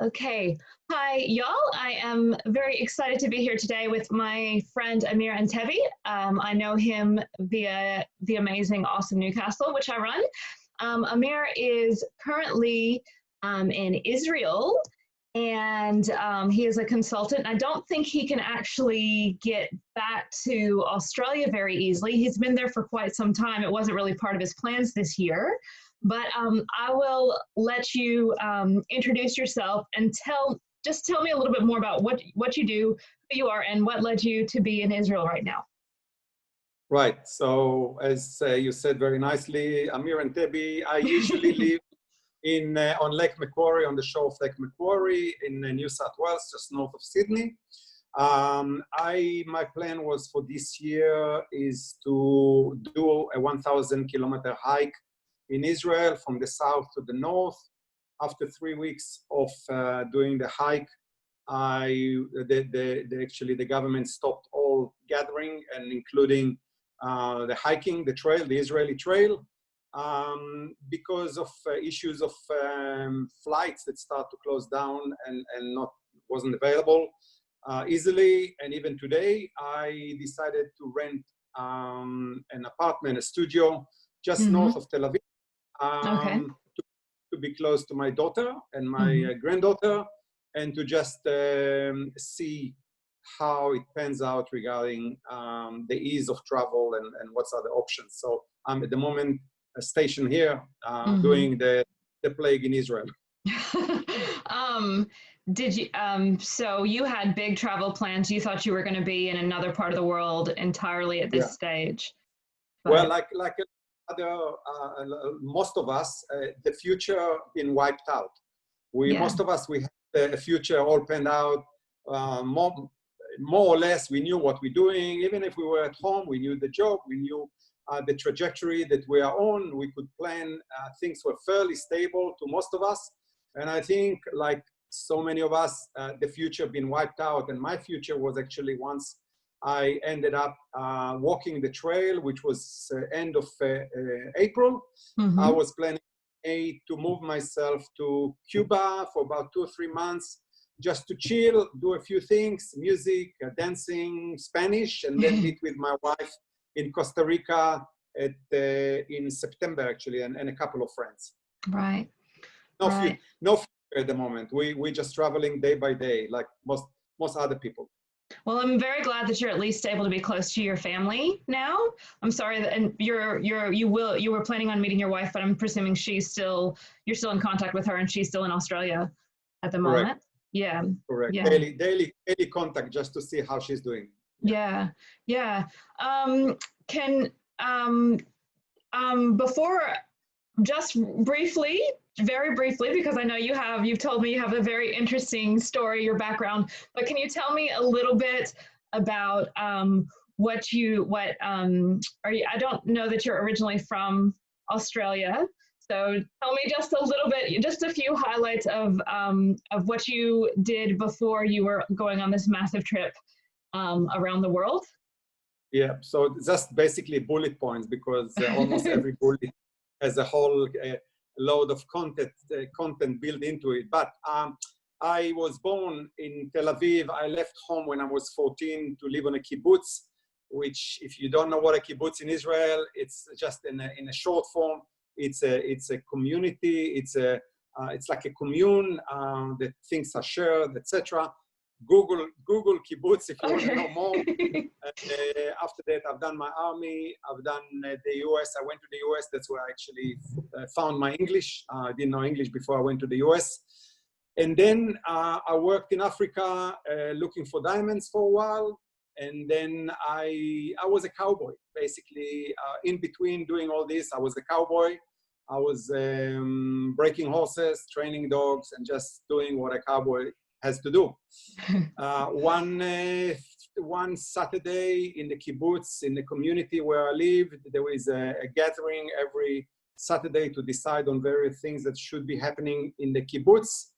Okay. Hi, y'all. I am very excited to be here today with my friend Amir Antebi. I know him via the amazing Awesome Newcastle, which I run. Amir is currently in Israel and he is a consultant. I don't think he can actually get back to Australia very easily. He's been there for quite some time. It wasn't really part of his plans this year. But I will let you introduce yourself and just tell me a little bit more about what you do, who you are, and what led you to be in Israel right now. Right. So as you said very nicely, Amir Antebi, I usually live on Lake Macquarie, on the shore of Lake Macquarie in New South Wales, just north of Sydney. My plan was for this year is to do a 1,000-kilometer hike in Israel from the south to the north. After 3 weeks of doing the hike, actually the government stopped all gathering and including the hiking, the trail, the Israeli trail, because of issues of flights that start to close down and wasn't available easily. And even today, I decided to rent an apartment, a studio, just north of Tel Aviv. To be close to my daughter and my granddaughter, and to just see how it pans out regarding the ease of travel and what's other options. So I'm at the moment stationed here doing the plague in Israel. So you had big travel plans. You thought you were going to be in another part of the world entirely at this stage. But... Well, like most of us, the future been wiped out. Most of us, we had the future all planned out. More or less, we knew what we're doing. Even if we were at home, we knew the job, we knew the trajectory that we are on. We could plan. Things were fairly stable to most of us. And I think, like so many of us, the future been wiped out. And my future was actually once I ended up walking the trail, which was end of April. I was planning to move myself to Cuba for about 2 or 3 months, just to chill, do a few things, music, dancing, Spanish, and then meet with my wife in Costa Rica in September, actually, and a couple of friends. Right. No future at the moment. We're just traveling day by day, like most other people. Well, I'm very glad that you're at least able to be close to your family now. I'm sorry that, and you were planning on meeting your wife, but I'm presuming you're still in contact with her and she's still in Australia at the moment. Correct. Yeah. Correct. Yeah. Daily contact just to see how she's doing. Yeah. Before, just briefly, very briefly, because I know you've told me you have a very interesting story, your background, but can you tell me a little bit about I don't know that you're originally from Australia. So tell me just a little bit, just a few highlights of what you did before you were going on this massive trip around the world. Yeah, so just basically bullet points, because almost every bullet has a whole load of content built into it. But I was born in Tel Aviv. I left home when I was 14 to live on a kibbutz, which, if you don't know what a kibbutz in Israel, it's just in a short form. It's a community. It's like a commune that things are shared, etc. Google kibbutz if you want to know more. After that, I've done my army. I've done the US. I went to the US. That's where I actually found my English. I didn't know English before I went to the US. And then I worked in Africa looking for diamonds for a while. And then I was a cowboy, basically. In between doing all this, I was a cowboy. I was breaking horses, training dogs, and just doing what a cowboy has to do. One Saturday in the kibbutz, in the community where I live, there was a gathering every Saturday to decide on various things that should be happening in the kibbutz.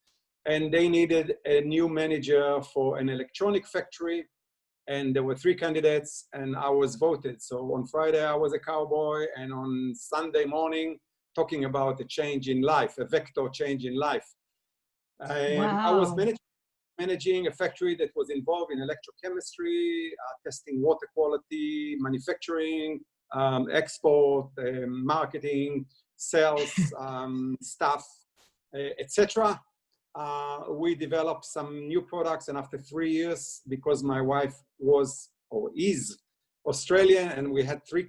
And they needed a new manager for an electronic factory. And there were 3 candidates, and I was voted. So on Friday, I was a cowboy, and on Sunday morning, talking about a change in life, a vector change in life. I was Wow. managing a factory that was involved in electrochemistry, testing water quality, manufacturing, export, marketing, sales, staff, etc. We developed some new products, and after 3 years, because my wife was or is Australian, and we had 3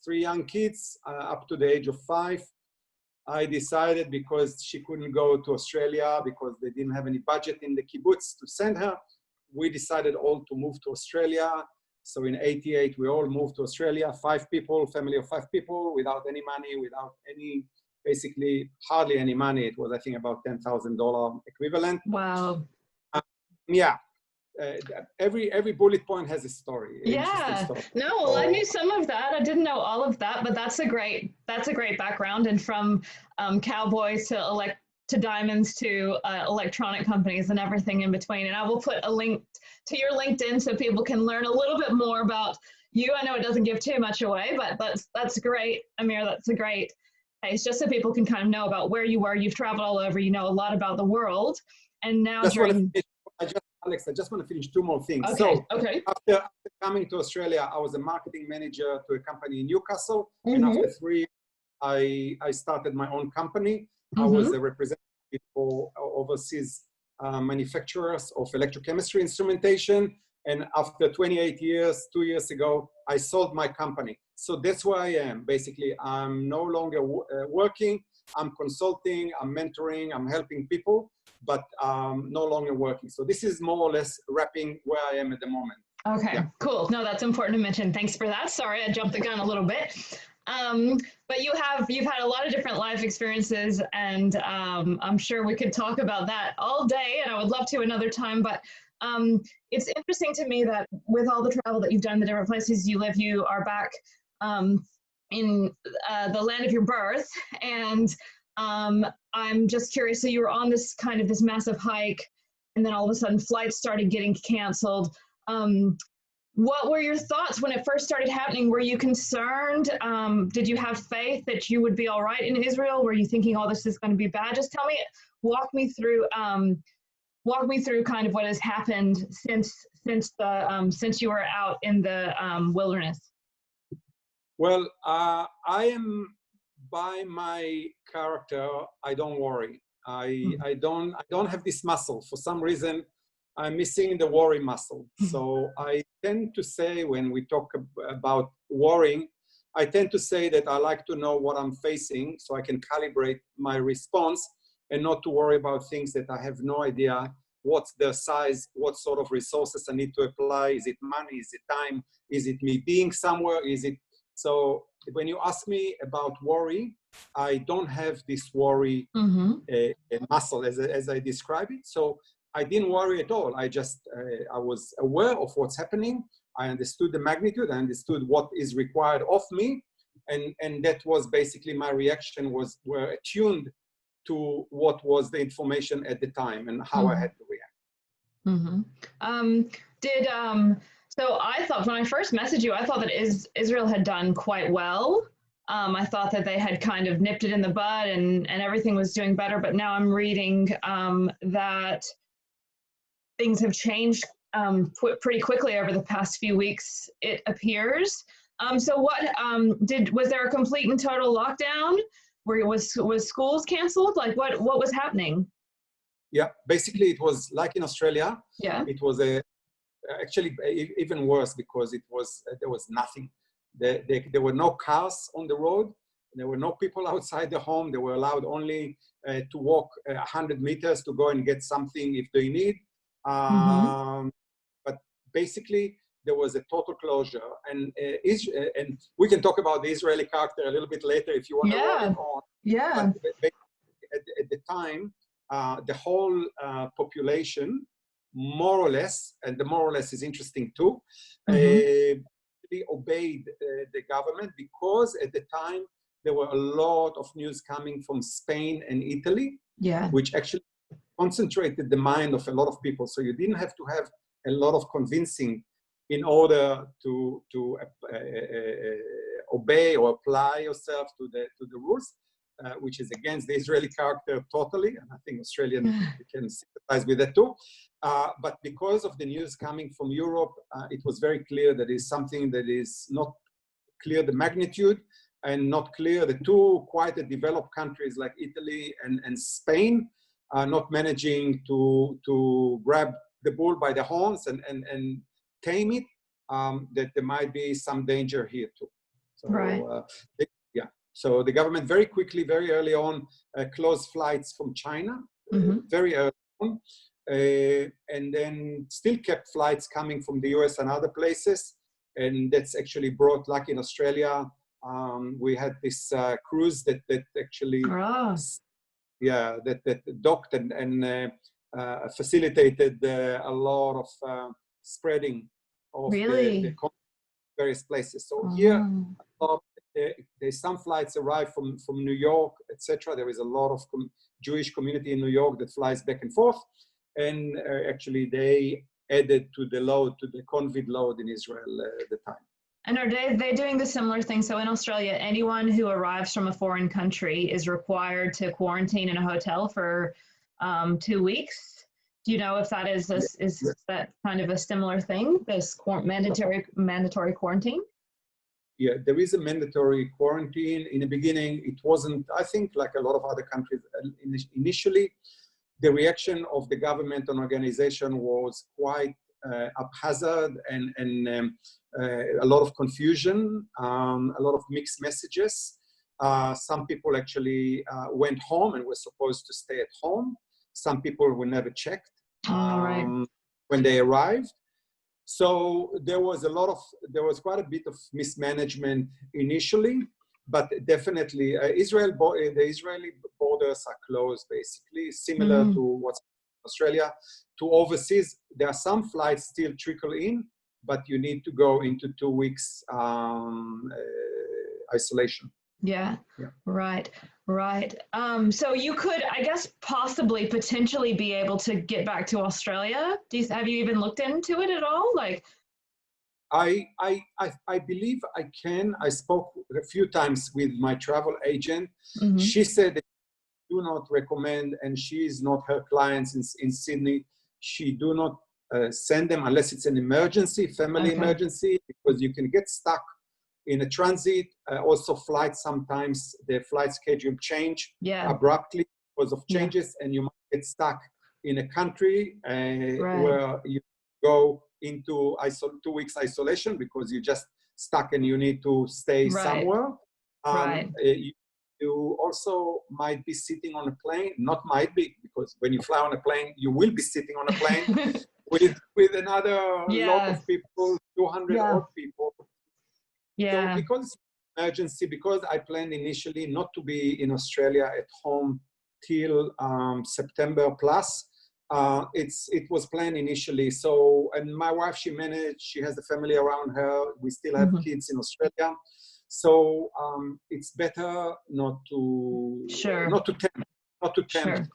young kids up to the age of 5, I decided, because she couldn't go to Australia because they didn't have any budget in the kibbutz to send her, we decided all to move to Australia. So in '88, we all moved to Australia, 5 people, family of 5 people, without any money, without any, basically hardly any money. It was, I think, about $10,000 equivalent. Wow. Yeah. Every bullet point has a story, interesting Yeah. story. No, well, I knew some of that. I didn't know all of that, but that's a great background. And from cowboys to diamonds to electronic companies and everything in between. And I will put a link to your LinkedIn so people can learn a little bit more about you. I know it doesn't give too much away, but that's great, Amir. That's a great place, just so people can kind of know about where you were. You've traveled all over. You know a lot about the world. And now Alex, I just want to finish 2 more things. Okay, so okay. After coming to Australia, I was a marketing manager to a company in Newcastle. And after 3 years, I started my own company. I was a representative for overseas manufacturers of electrochemistry instrumentation. And after 28 years, 2 years ago, I sold my company. So that's where I am. Basically, I'm no longer working. I'm consulting, I'm mentoring, I'm helping people, but no longer working. So this is more or less wrapping where I am at the moment. Okay, yeah. Cool. No, that's important to mention. Thanks for that. Sorry, I jumped the gun a little bit. But you've had a lot of different life experiences, and I'm sure we could talk about that all day, and I would love to another time. But it's interesting to me that with all the travel that you've done, the different places you live, you are back in the land of your birth. And I'm just curious, so you were on this massive hike, and then all of a sudden flights started getting canceled. What were your thoughts when it first started happening? Were you concerned? Did you have faith that you would be all right in Israel? Were you thinking, oh, this is going to be bad? Just walk me through kind of what has happened since you were out in the wilderness. Well, I am, by my character, I don't worry. I don't have this muscle. For some reason, I'm missing the worry muscle. So I tend to say, when we talk about worrying, I tend to say that I like to know what I'm facing so I can calibrate my response and not to worry about things that I have no idea what's the size, what sort of resources I need to apply. Is it money? Is it time? Is it me being somewhere? So when you ask me about worry, I don't have this worry muscle as I describe it. So I didn't worry at all. I was aware of what's happening. I understood the magnitude. I understood what is required of me. And that was basically my reaction, were attuned to what was the information at the time and how I had to react. So I thought, when I first messaged you, I thought that Israel had done quite well. I thought that they had kind of nipped it in the bud and everything was doing better. But now I'm reading that things have changed pretty quickly over the past few weeks, it appears. So was there a complete and total lockdown? Was schools canceled? Like what was happening? Yeah, basically it was like in Australia. Yeah. It was actually even worse, because there was nothing. There were no cars on the road. There were no people outside the home. They were allowed only to walk 100 meters to go and get something if they need. But basically, there was a total closure. And we can talk about the Israeli character a little bit later if you want to roll it on. Yeah. But at the time, the whole population, more or less, and the more or less is interesting too, obeyed the government, because at the time there were a lot of news coming from Spain and Italy, which actually concentrated the mind of a lot of people. So you didn't have to have a lot of convincing in order to obey or apply yourself to the rules. which is against the Israeli character totally, and I think Australian can sympathize with that too. But because of the news coming from Europe, it was very clear that it's something that is not clear the magnitude and not clear the two quite developed countries like Italy and Spain are not managing to grab the bull by the horns and tame it, that there might be some danger here too. So, right. So the government very quickly, very early on, closed flights from China, very early on, and then still kept flights coming from the US and other places. And that's actually brought, like in Australia, we had this cruise that actually, that docked and facilitated a lot of spreading of the various places. So here, there's some flights arrive from New York, etc. There is a lot of Jewish community in New York that flies back and forth, and actually they added to the load, to the COVID load in Israel at the time. And are they doing the similar thing? So in Australia, anyone who arrives from a foreign country is required to quarantine in a hotel for 2 weeks. Do you know if that is that kind of a similar thing, this mandatory quarantine? Yeah, there is a mandatory quarantine. In the beginning, it wasn't, I think, like a lot of other countries, initially, the reaction of the government and organization was quite haphazard and a lot of confusion, a lot of mixed messages. Some people actually went home and were supposed to stay at home. Some people were never checked when they arrived. So there was quite a bit of mismanagement initially, but definitely the Israeli borders are closed, basically, similar to what's in Australia. To overseas, there are some flights still trickle in, but you need to go into 2 weeks isolation. Yeah. Right. So you could, I guess, potentially be able to get back to Australia. Have you even looked into it at all? Like, I believe I can. I spoke a few times with my travel agent. She said that do not recommend, and she is not her clients in Sydney. She do not send them unless it's an emergency, family emergency, because you can get stuck in a transit. Also flights, sometimes the flight schedule change abruptly because of changes, and you might get stuck in a country where you go into 2 weeks isolation because you're just stuck and you need to stay somewhere. You also might be sitting on a plane, not might be, because when you fly on a plane, you will be sitting on a plane with another lot of people, 200 odd people. So because it's emergency, because I planned initially not to be in Australia at home till September plus, it was planned initially. So, and my wife, she managed, she has the family around her. We still have kids in Australia. So it's better not to tempt.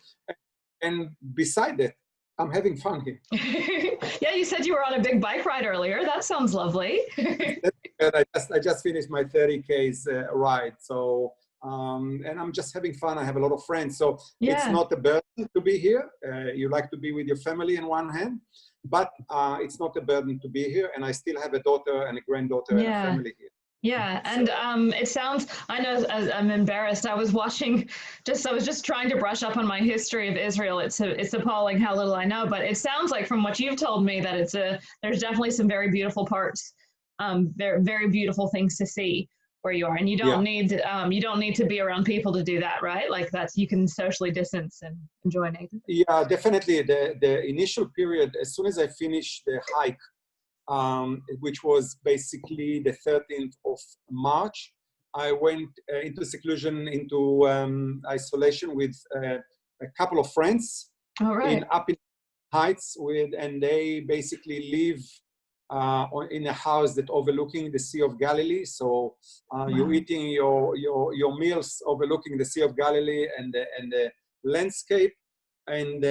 And beside that, I'm having fun here. Yeah, you said you were on a big bike ride earlier. That sounds lovely. I just finished my 30Ks ride. So, and I'm just having fun. I have a lot of friends. So it's not a burden to be here. You like to be with your family in one hand, but it's not a burden to be here. And I still have a daughter and a granddaughter and a family here. Yeah, and it sounds, I know I'm embarrassed. I was just trying to brush up on my history of Israel. It's appalling how little I know, but it sounds like from what you've told me that there's definitely some very beautiful parts, very, very beautiful things to see where you are. And you don't need to be around people to do that, right? Like you can socially distance and enjoy nature. Yeah, definitely. The initial period, as soon as I finished the hike, which was basically the 13th of March, I went into seclusion, into isolation with a couple of friends up in Heights, and they basically live in a house that overlooking the Sea of Galilee. So you're eating your meals overlooking the Sea of Galilee and the landscape. And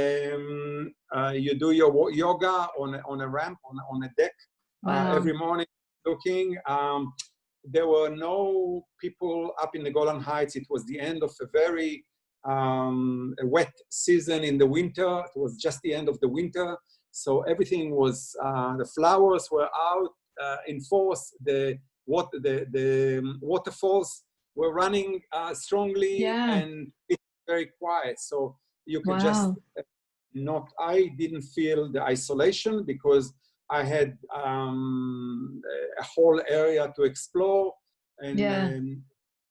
you do your yoga on a ramp, on a deck every morning, looking. there were no people up in the Golan Heights. It was the end of a very a wet season in the winter. It was just the end of the winter. So everything was, the flowers were out in force. The waterfalls were running strongly, and it's very quiet. So you can just I didn't feel the isolation because I had a whole area to explore, and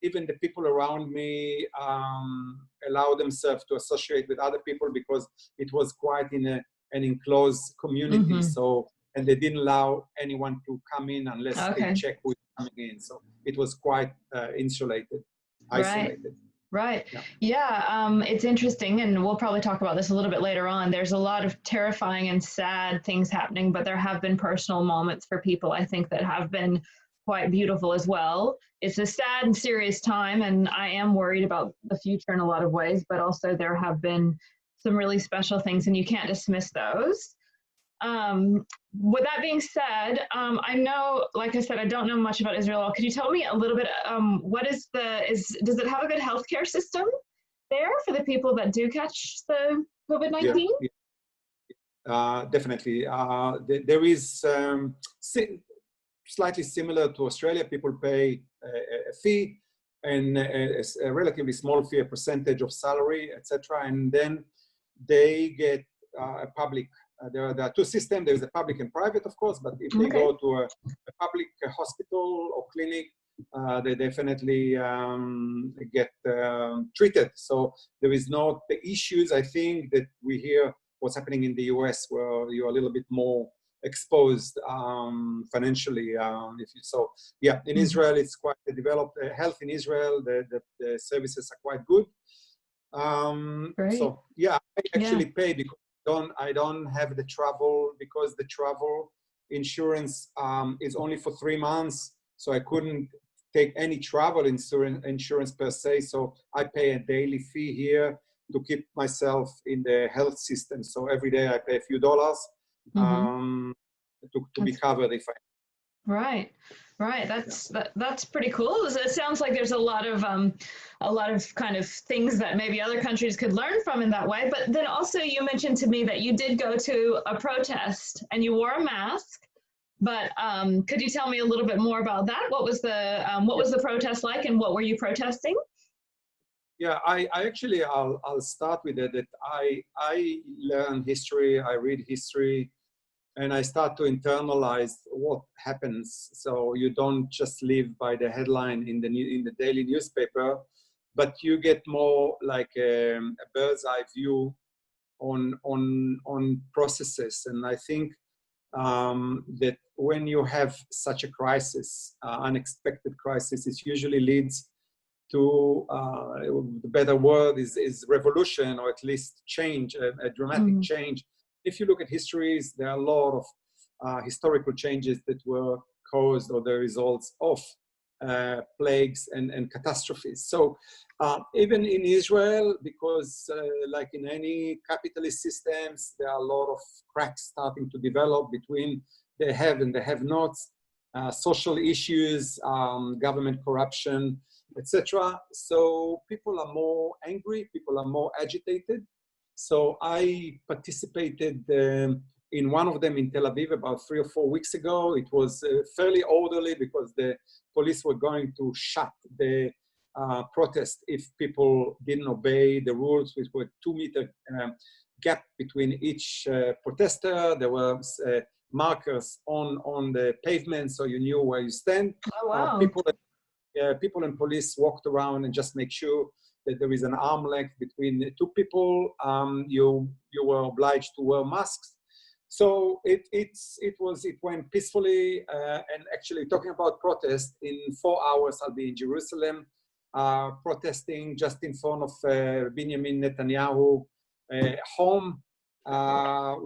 even the people around me allow themselves to associate with other people because it was quite in an enclosed community. So, and they didn't allow anyone to come in unless they check who's coming in. So it was quite insulated, isolated. Right. Yeah. It's interesting, and we'll probably talk about this a little bit later on. There's a lot of terrifying and sad things happening, but there have been personal moments for people, I think, that have been quite beautiful as well. It's a sad and serious time, and I am worried about the future in a lot of ways, but also there have been some really special things, and you can't dismiss those. With that being said, I know, like I said, I don't know much about Israel. Could you tell me a little bit, does it have a good healthcare system there for the people that do catch the COVID-19? Definitely. There is slightly similar to Australia. People pay a fee and a relatively small fee, a percentage of salary, etc. And then they get a public. There are two systems. There is a public and private, of course, but if they go to a public hospital or clinic, they definitely get treated. So there is not the issues, I think, that we hear what's happening in the US, where you're a little bit more exposed financially. In Israel, it's quite developed. Health in Israel, the services are quite good. So yeah, I actually pay because I don't have the travel, because the travel insurance is only for 3 months. So I couldn't take any travel insurance per se. So I pay a daily fee here to keep myself in the health system. So every day I pay a few dollars to be covered if I. Right. That's pretty cool. It sounds like there's a lot of kind of things that maybe other countries could learn from in that way. But then also you mentioned to me that you did go to a protest and you wore a mask. But could you tell me a little bit more about that? What was the protest like, and what were you protesting? Yeah, I actually I'll start with it. That I learn history. I read history. And I start to internalize what happens. So you don't just live by the headline in the daily newspaper, but you get more like a bird's eye view on processes. And I think that when you have such a crisis, unexpected crisis, it usually leads to the better word is revolution, or at least change, a dramatic change. If you look at histories, there are a lot of historical changes that were caused or the results of plagues and catastrophes. So even in Israel, because like in any capitalist systems, there are a lot of cracks starting to develop between the have and the have-nots, social issues, government corruption, etc. So people are more angry, people are more agitated. So I participated in one of them in Tel Aviv about 3 or 4 weeks ago. It was fairly orderly because the police were going to shut the protest if people didn't obey the rules, which were 2-meter gap between each protester. There were markers on the pavement, so you knew where you stand. Oh, wow. People and police walked around and just make sure that there is an arm length between the two people. You were obliged to wear masks. So it went peacefully. And actually, talking about protest, in 4 hours I'll be in Jerusalem, protesting just in front of Benjamin Netanyahu home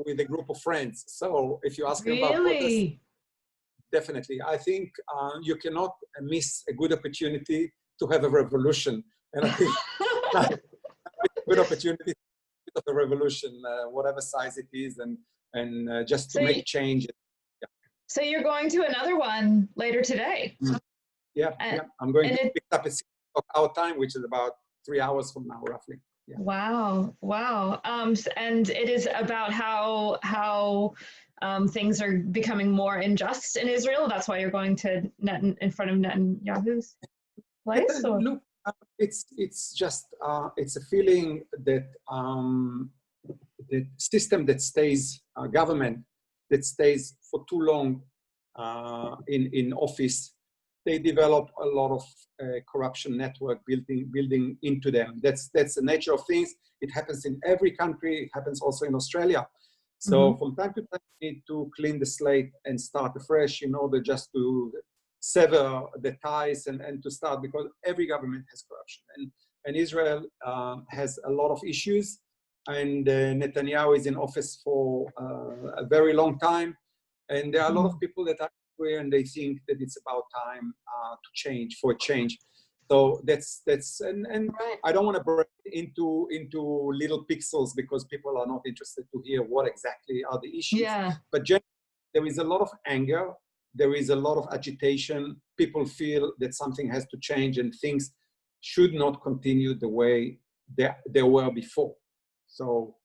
with a group of friends. So if you ask me about protest, definitely, I think you cannot miss a good opportunity to have a revolution. And I think a good opportunity of a revolution, whatever size it is, and just to make change. So you're going to another one later today? Yeah, And, yeah. I'm going and to pick up at 6 o'clock our time, which is about 3 hours from now, roughly. Yeah. wow, wow. And it is about how things are becoming more unjust in Israel. That's why you're going to in front of Netanyahu's place, or? Look, it's just it's a feeling that the system that stays government that stays for too long in office, they develop a lot of corruption network building into them. That's the nature of things. It happens in every country. It happens also in Australia. So from time to time, we need to clean the slate and start afresh in order just to sever the ties and to start, because every government has corruption. And Israel has a lot of issues, and Netanyahu is in office for a very long time. And there are a lot of people that are angry and they think that it's about time for a change. So and Right. I don't want to break into little pixels because people are not interested to hear what exactly are the issues. Yeah. But generally, there is a lot of anger. There is a lot of agitation. People feel that something has to change and things should not continue the way they were before. So,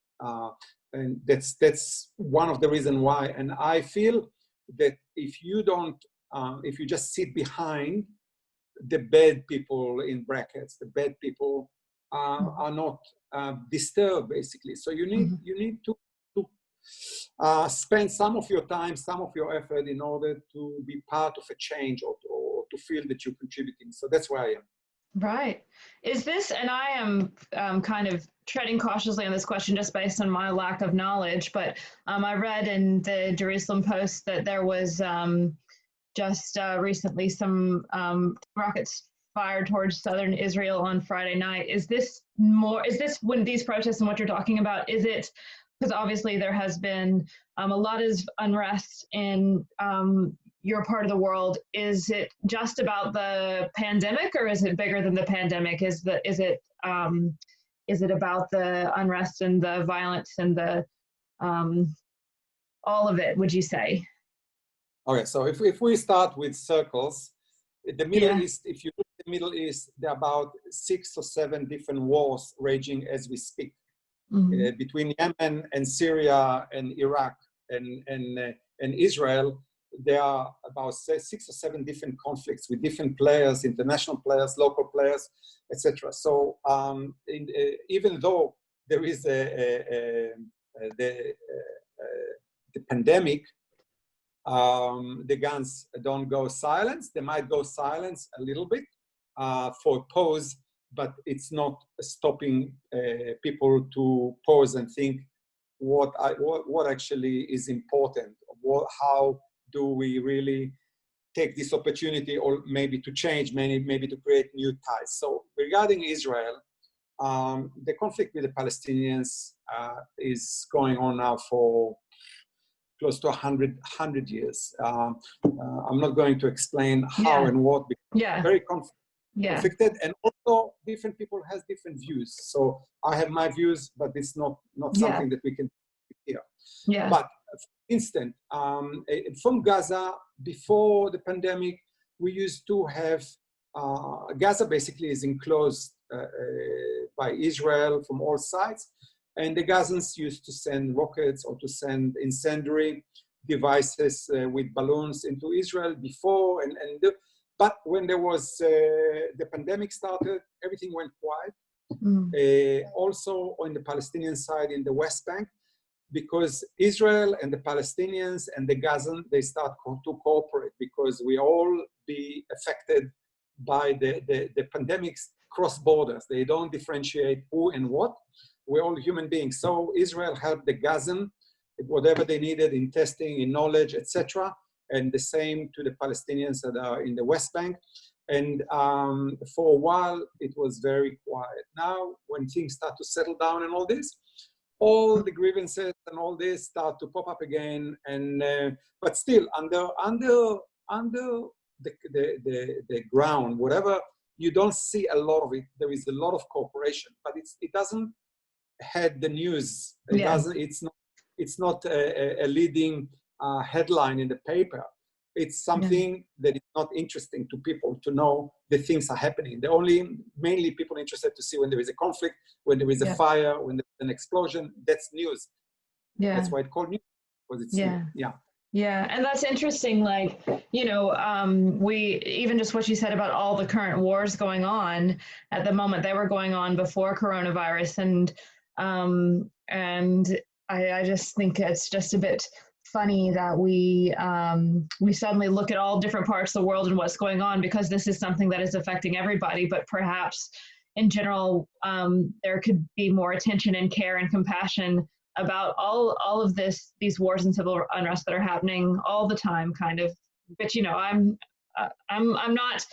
and that's one of the reasons why. And I feel that if you don't, if you just sit behind the bad people in brackets, the bad people are not disturbed basically. So you need to spend some of your time, some of your effort in order to be part of a change or to feel that you're contributing. So that's where I am. Right. Is this, and I am kind of treading cautiously on this question just based on my lack of knowledge, but I read in the Jerusalem Post that there was just recently some rockets fired towards southern Israel on Friday night. Is this when these protests and what you're talking about, is it, because obviously there has been a lot of unrest in your part of the world. Is it just about the pandemic, or is it bigger than the pandemic? Is it about the unrest and the violence and the all of it, would you say? Okay, so if we start with circles, the Middle East, if you look at the Middle East, there are about 6 or 7 different wars raging as we speak. Between Yemen and Syria and Iraq and Israel, there are about 6 or 7 different conflicts with different players, international players, local players, etc. So even though there is the pandemic, the guns don't go silent. They might go silent a little bit for pause, but it's not stopping people to pause and think what actually is important. How do we really take this opportunity, or maybe to change, maybe to create new ties? So regarding Israel, the conflict with the Palestinians is going on now for close to 100 years. I'm not going to explain how and what, because very conflicted, and also different people has different views. So I have my views, but it's not something that we can hear. But for instance, from Gaza, before the pandemic, we used to have, Gaza basically is enclosed by Israel from all sides. And the Gazans used to send rockets or to send incendiary devices with balloons into Israel before. But when there was the pandemic started, everything went quiet. Also on the Palestinian side in the West Bank, because Israel and the Palestinians and the Gazans, they start to cooperate, because we all be affected by the pandemics cross borders. They don't differentiate who and what. We're all human beings. So Israel helped the Gazan, whatever they needed in testing, in knowledge, etc. And the same to the Palestinians that are in the West Bank. And for a while, it was very quiet. Now, when things start to settle down and all the grievances and all this start to pop up again. And but still, under the ground, whatever, you don't see a lot of it. There is a lot of cooperation, but it doesn't had the news. It's not a leading headline in the paper. it's something that is not interesting to people to know that things are happening. They're mainly people interested to see when there is a conflict, when there is a fire, when there's an explosion. That's news. That's why it's called news, because it's new. Yeah, and that's interesting. Like, you know, we even just what you said about all the current wars going on at the moment, they were going on before coronavirus, and I just think it's just a bit funny that we suddenly look at all different parts of the world and what's going on, because this is something that is affecting everybody, but perhaps in general there could be more attention and care and compassion about all of these wars and civil unrest that are happening all the time, kind of. But you know, I'm not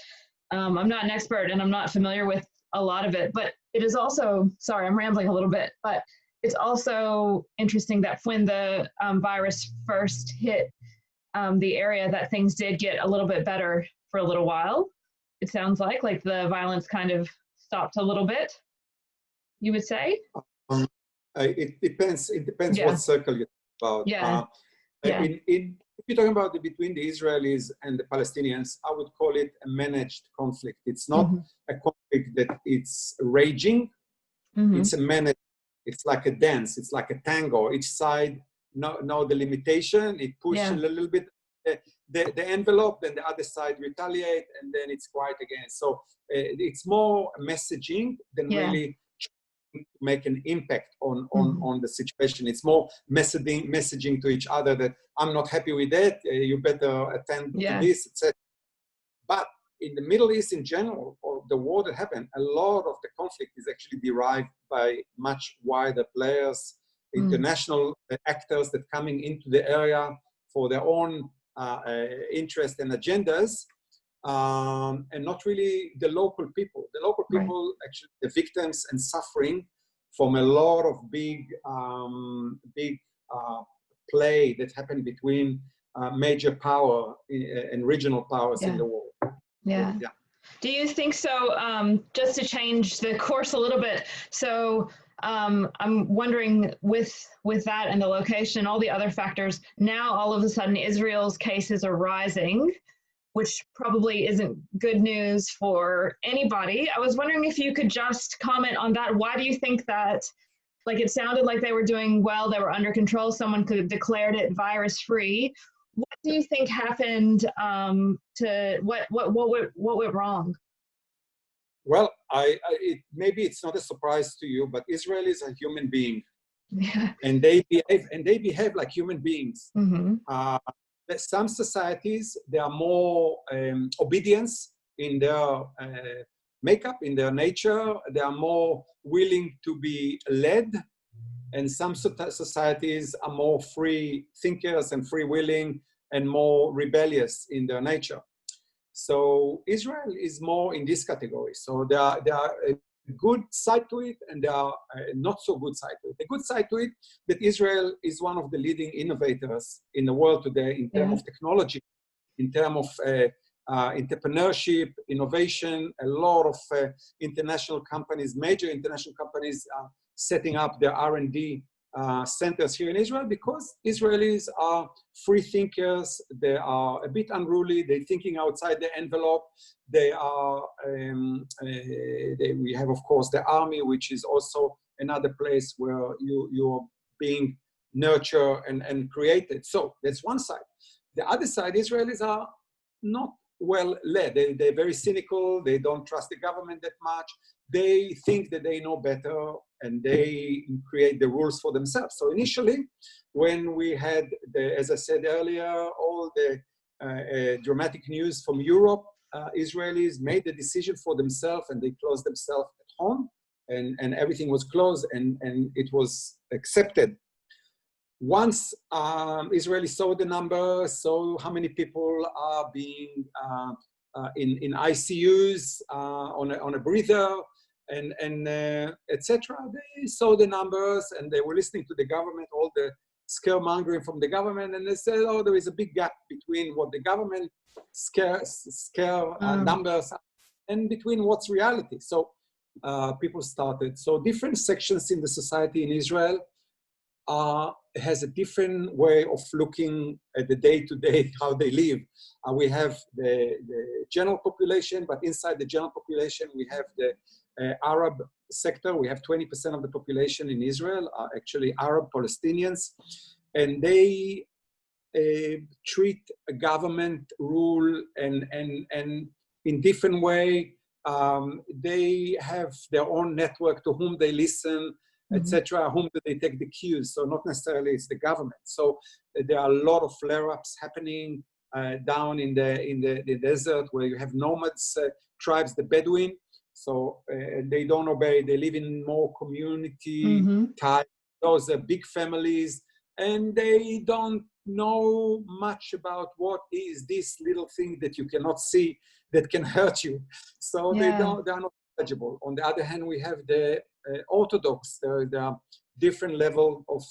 an expert, and I'm not familiar with a lot of it, but it is also, sorry, I'm rambling a little bit, but it's also interesting that when the virus first hit the area, that things did get a little bit better for a little while. It sounds like the violence kind of stopped a little bit, you would say? It depends what circle you're talking about. If you're talking about between the Israelis and the Palestinians, I would call it a managed conflict. It's not a conflict that it's raging. It's a managed. It's like a dance. It's like a tango. Each side know the limitation. It pushes a little bit the envelope, then the other side retaliate, and then it's quiet again. So it's more messaging than really make an impact on the situation. It's more messaging to each other that I'm not happy with that, you better attend to this, etc. But in the Middle East in general, or the war that happened, a lot of the conflict is actually derived by much wider players, international actors that coming into the area for their own interests and agendas, and not really the local people. The local people, actually, the victims and suffering from a lot of big play that happened between major power and regional powers in the world. Do you think so? Just to change the course a little bit. So I'm wondering, with that and the location, all the other factors, now all of a sudden Israel's cases are rising, which probably isn't good news for anybody. I was wondering if you could just comment on that. Why do you think that? Like, it sounded like they were doing well, they were under control, someone could have declared it virus-free. What do you think happened to what went wrong? Well, maybe it's not a surprise to you, but Israel is a human being, and they behave like human beings. Some societies, they are more obedience in their makeup, in their nature. They are more willing to be led, and some societies are more free thinkers and free willing and more rebellious in their nature. So Israel is more in this category. So there are a good side to it, and there are not so good side to it. The good side to it, that Israel is one of the leading innovators in the world today in terms of technology, in terms of entrepreneurship, innovation. A lot of international companies, major international companies, are setting up their R&D centers here in Israel, because Israelis are free thinkers. They are a bit unruly. They're thinking outside the envelope. They are. We have, of course, the army, which is also another place where you're being nurtured and created. So that's one side. The other side, Israelis are not well led. They're very cynical. They don't trust the government that much. They think that they know better, and they create the rules for themselves. So initially, when we had, as I said earlier, all the dramatic news from Europe, Israelis made the decision for themselves, and they closed themselves at home, and everything was closed, and it was accepted. Once Israelis saw the numbers, saw how many people are being in ICUs on a breather, and etc. They saw the numbers, and they were listening to the government, all the scaremongering from the government, and they said, oh, there is a big gap between what the government scare numbers and between what's reality. So people started. So different sections in the society in Israel are has a different way of looking at the day-to-day, how they live. We have the general population, but inside the general population, we have the Arab sector. We have 20% of the population in Israel are actually Arab Palestinians, and they treat a government rule and in different way. They have their own network to whom they listen, etc. Whom do they take the cues? So not necessarily it's the government. So there are a lot of flare-ups happening down in the desert where you have nomads tribes, the Bedouin. So they don't obey. They live in more community type. Those are big families, and they don't know much about what is this little thing that you cannot see that can hurt you. So they are not eligible. On the other hand, we have the Orthodox. There are different level of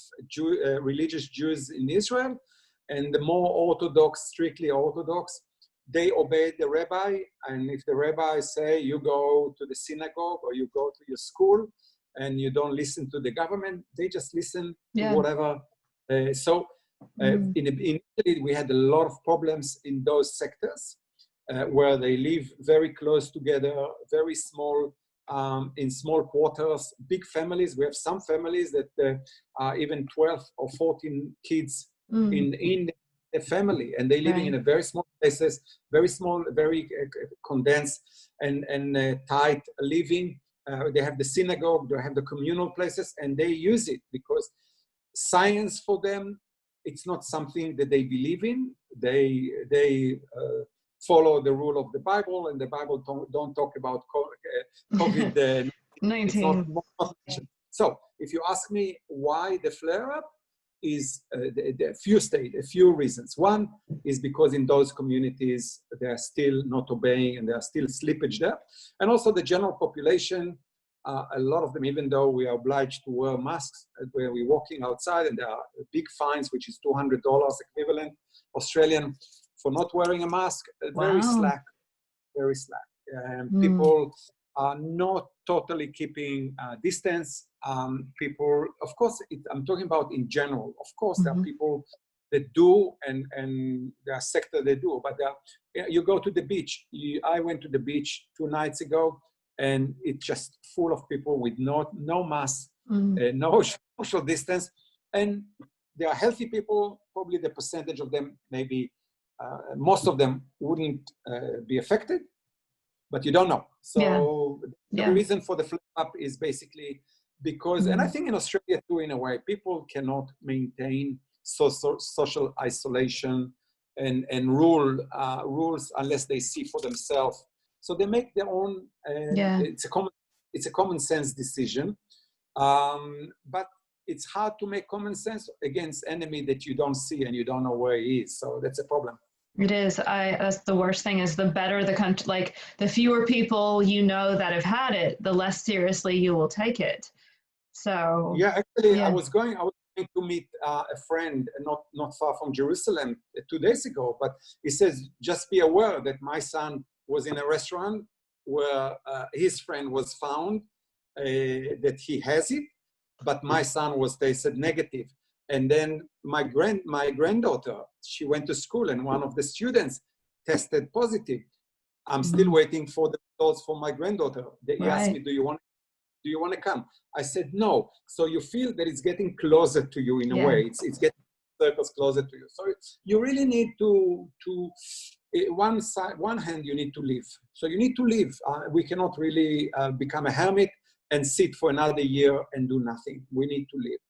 religious Jews in Israel, and the more Orthodox, strictly Orthodox, they obey the rabbi. And if the rabbi say you go to the synagogue or you go to your school and you don't listen to the government, they just listen to whatever. In Italy, we had a lot of problems in those sectors where they live very close together, very small, in small quarters, big families. We have some families that are even 12 or 14 kids in a family, and they living in a very small places, very small, very condensed and tight living. They have the synagogue, they have the communal places, and they use it because science for them, it's not something that they believe in. They follow the rule of the Bible, and the Bible don't talk about COVID-19. So if you ask me why the flare-up, is a few reasons. One is because in those communities, they are still not obeying and there are still slippage there. And also the general population, a lot of them, even though we are obliged to wear masks where we're walking outside, and there are big fines, which is $200 equivalent Australian for not wearing a mask, very slack. People are not totally keeping distance. People, of course, I'm talking about in general. Of course, there are people that do, and there are sectors that do, but you go to the beach. I went to the beach 2 nights ago, and it's just full of people with no mask, no social distance, and there are healthy people. Probably the percentage of them, maybe most of them wouldn't be affected, but you don't know. So the reason for the flare-up is basically because, and I think in Australia too, in a way, people cannot maintain social isolation and rules unless they see for themselves. So they make their own. It's a common sense decision, but it's hard to make common sense against enemy that you don't see and you don't know where he is. So that's a problem. It is. That's the worst thing is the better the country, like the fewer people you know that have had it, the less seriously you will take it. So actually, I was going to meet a friend not far from Jerusalem 2 days ago, but he says, just be aware that my son was in a restaurant where his friend was found that he has it, but my son was tested negative. And then my granddaughter, she went to school and one of the students tested positive. I'm still waiting for the results for my granddaughter. He asked me, do you want to come? I said, no. So you feel that it's getting closer to you in a way. It's getting circles closer to you. So you really need to one hand, you need to live. So you need to live. We cannot really become a hermit and sit for another year and do nothing. We need to live.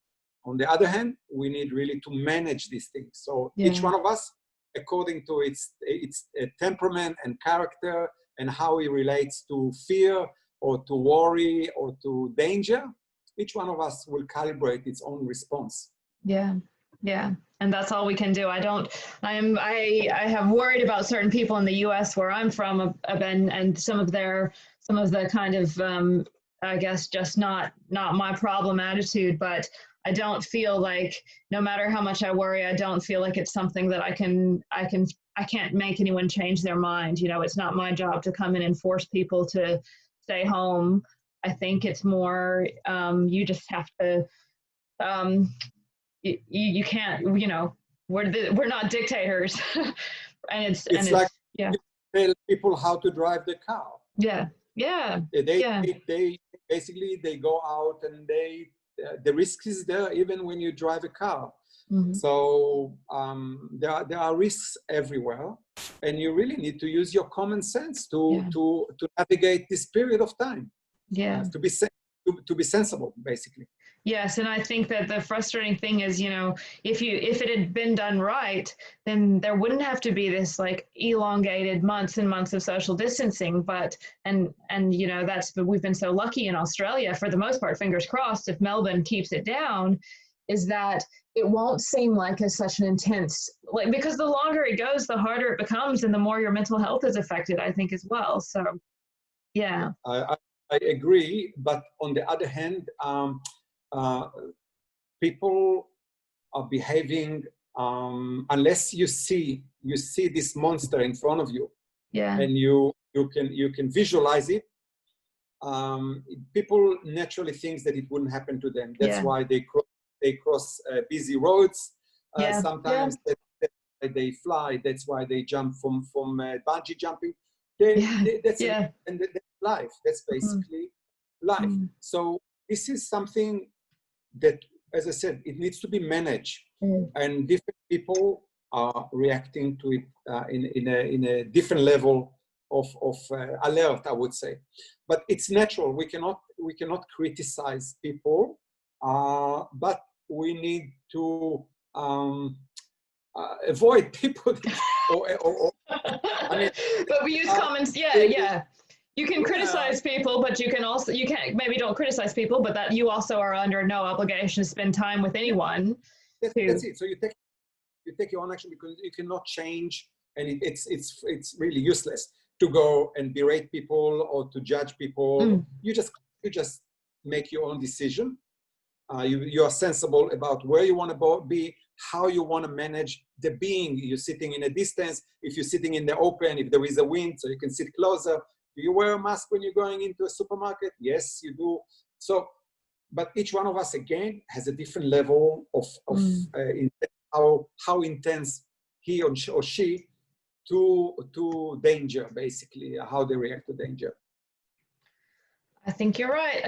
On the other hand, we need really to manage these things. So each one of us, according to its temperament and character and how it relates to fear or to worry or to danger, each one of us will calibrate its own response. Yeah. And that's all we can do. I have worried about certain people in the US where I'm from and some of the kind of, I guess, just not my problem attitude, but I don't feel like no matter how much I worry, I don't feel like it's something that I can't make anyone change their mind. You know, it's not my job to come in and force people to stay home. I think it's more, you just have to, you can't, you know, we're not dictators. It's like yeah. you tell people how to drive the car. Yeah. Yeah. They basically they go out and the risk is there even when you drive a car. Mm-hmm. So there are risks everywhere, and you really need to use your common sense to navigate this period of time. Yeah. To be sensible, basically. Yes, and I think that the frustrating thing is, you know, if it had been done right, then there wouldn't have to be this like elongated months and months of social distancing. But and you know, we've been so lucky in Australia for the most part, fingers crossed, if Melbourne keeps it down, is that it won't seem like such an intense, like, because the longer it goes, the harder it becomes, and the more your mental health is affected, I think, as well. So, yeah. I agree, but on the other hand, people are behaving unless you see this monster in front of you, and you can visualize it. People naturally think that it wouldn't happen to them. That's why they cross busy roads. Sometimes that's why they fly. That's why they jump from bungee jumping. That's life. That's basically life. So this is something that, as I said, it needs to be managed, and different people are reacting to it in a different level of alert, I would say. But it's natural. We cannot criticize people, but we need to avoid people. I mean, but we use comments. Yeah. You can criticize people, but you can't, maybe don't criticize people, but that you also are under no obligation to spend time with anyone. That's it. So you take your own action, because you cannot change, and it's really useless to go and berate people or to judge people. You just make your own decision. You are sensible about where you want to be, how you want to manage the being. You're sitting in a distance. If you're sitting in the open, if there is a wind, so you can sit closer. Do you wear a mask when you're going into a supermarket? Yes, you do. So, but each one of us, again, has a different level of how intense he or she to danger, basically, how they react to danger. I think you're right.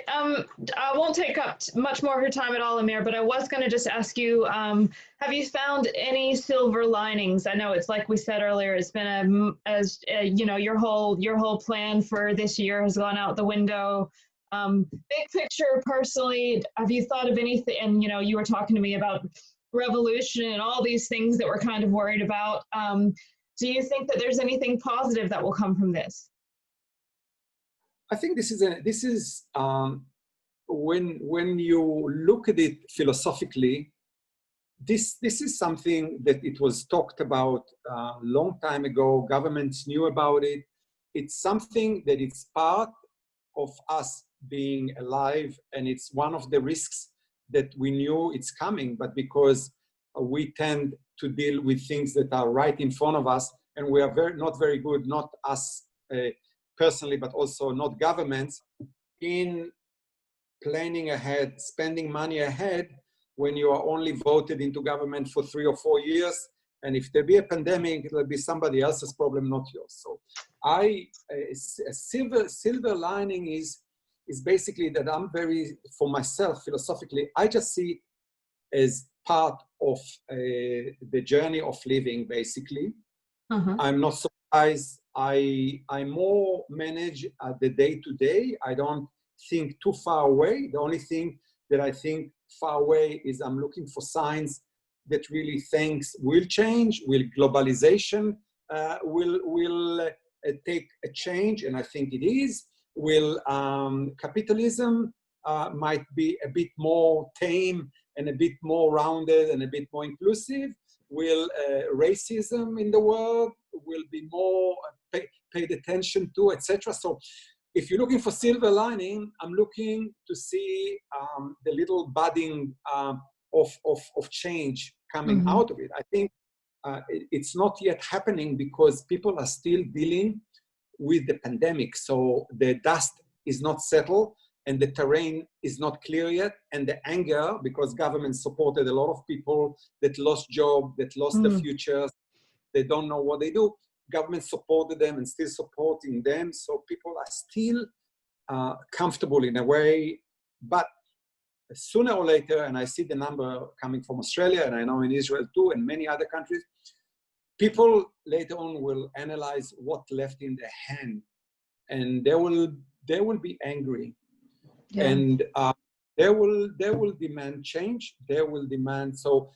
I won't take up much more of your time at all, Amir, but I was going to just ask you, have you found any silver linings? I know it's like we said earlier, it's been you know, your whole plan for this year has gone out the window. Big picture, personally, have you thought of anything? And, you know, you were talking to me about revolution and all these things that we're kind of worried about. Do you think that there's anything positive that will come from this? I think this is when you look at it philosophically, this is something that it was talked about a long time ago. Governments knew about it. It's something that it's part of us being alive, and it's one of the risks that we knew it's coming, but because we tend to deal with things that are right in front of us, and we are not very good, not us personally, but also not governments, in planning ahead, spending money ahead, when you are only voted into government for 3 or 4 years. And if there be a pandemic, it will be somebody else's problem, not yours. So a silver lining is basically that I'm very, for myself, philosophically, I just see as part of the journey of living, basically. I'm not surprised. I more manage the day-to-day. I don't think too far away. The only thing that I think far away is I'm looking for signs that really things will change, will globalization will take a change, and I think it is. Will capitalism might be a bit more tame and a bit more rounded and a bit more inclusive? Will racism in the world will be more paid attention to, etc.? So if you're looking for silver lining, I'm looking to see the little budding of change coming out of it. I think it's not yet happening because people are still dealing with the pandemic. So the dust is not settled. and the terrain is not clear yet, and the anger, because government supported a lot of people that lost jobs, that lost their futures, they don't know what they do. Government supported them and still supporting them, so people are still comfortable in a way, but sooner or later, and I see the number coming from Australia, and I know in Israel too, and many other countries, people later on will analyze what left in their hand, and they will be angry. Yeah. And they will demand change. They will demand, so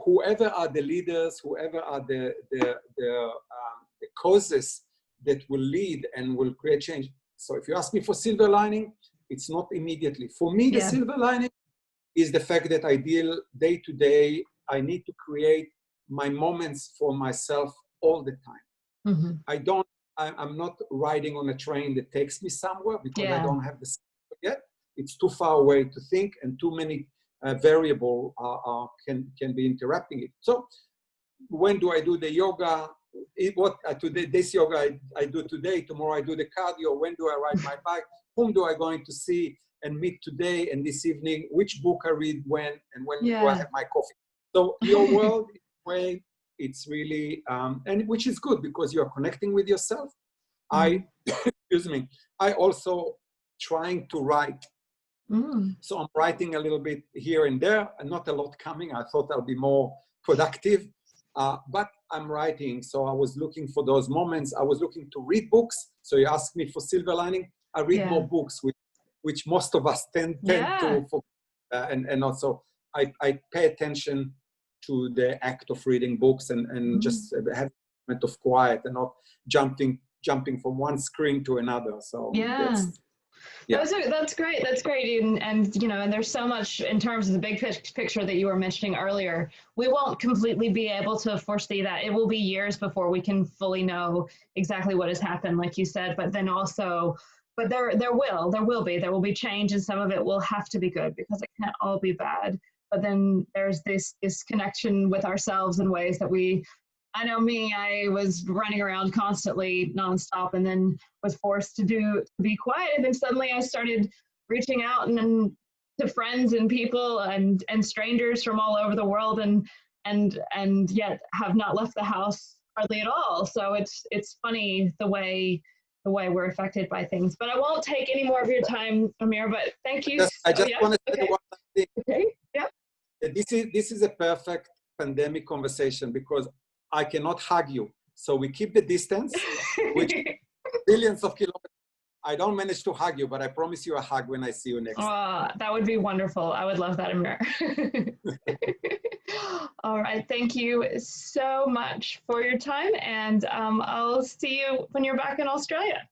whoever are the leaders, whoever are the causes that will lead and will create change. So if you ask me for silver lining, it's not immediately. For me, the silver lining is the fact that I deal day to day. I need to create my moments for myself all the time. I'm not riding on a train that takes me somewhere because I don't have the schedule yet. It's too far away to think, and too many variables can be interrupting it. So when do I do the yoga? This yoga I do today, tomorrow I do the cardio. When do I ride my bike? Whom do I going to see and meet today and this evening? Which book I read when, and when do I have my coffee? So your world, way, it's really, and which is good because you're connecting with yourself. Excuse me, I also trying to write. So I'm writing a little bit here and there, and not a lot coming. I thought I'll be more productive, but I'm writing. So I was looking for those moments. I was looking to read books. So you asked me for silver lining. I read more books, which most of us tend to, and also I pay attention to the act of reading books and just have a moment of quiet and not jumping from one screen to another. So that's great. That's great. And you know, and there's so much in terms of the big picture that you were mentioning earlier. We won't completely be able to foresee that. It will be years before we can fully know exactly what has happened, like you said. But then also, but there will be change, and some of it will have to be good because it can't all be bad. But then there's this connection with ourselves in ways that I know me, I was running around constantly nonstop, and then was forced to be quiet. And then suddenly I started reaching out and to friends and people and strangers from all over the world, and yet have not left the house hardly at all. So it's funny the way we're affected by things. But I won't take any more of your time, Amir, but thank you. I just want to say one thing. Okay. Yep. This is a perfect pandemic conversation because I cannot hug you. So we keep the distance, which billions of kilometers. I don't manage to hug you, but I promise you a hug when I see you next. That would be wonderful. I would love that, Amir. All right. Thank you so much for your time. And I'll see you when you're back in Australia.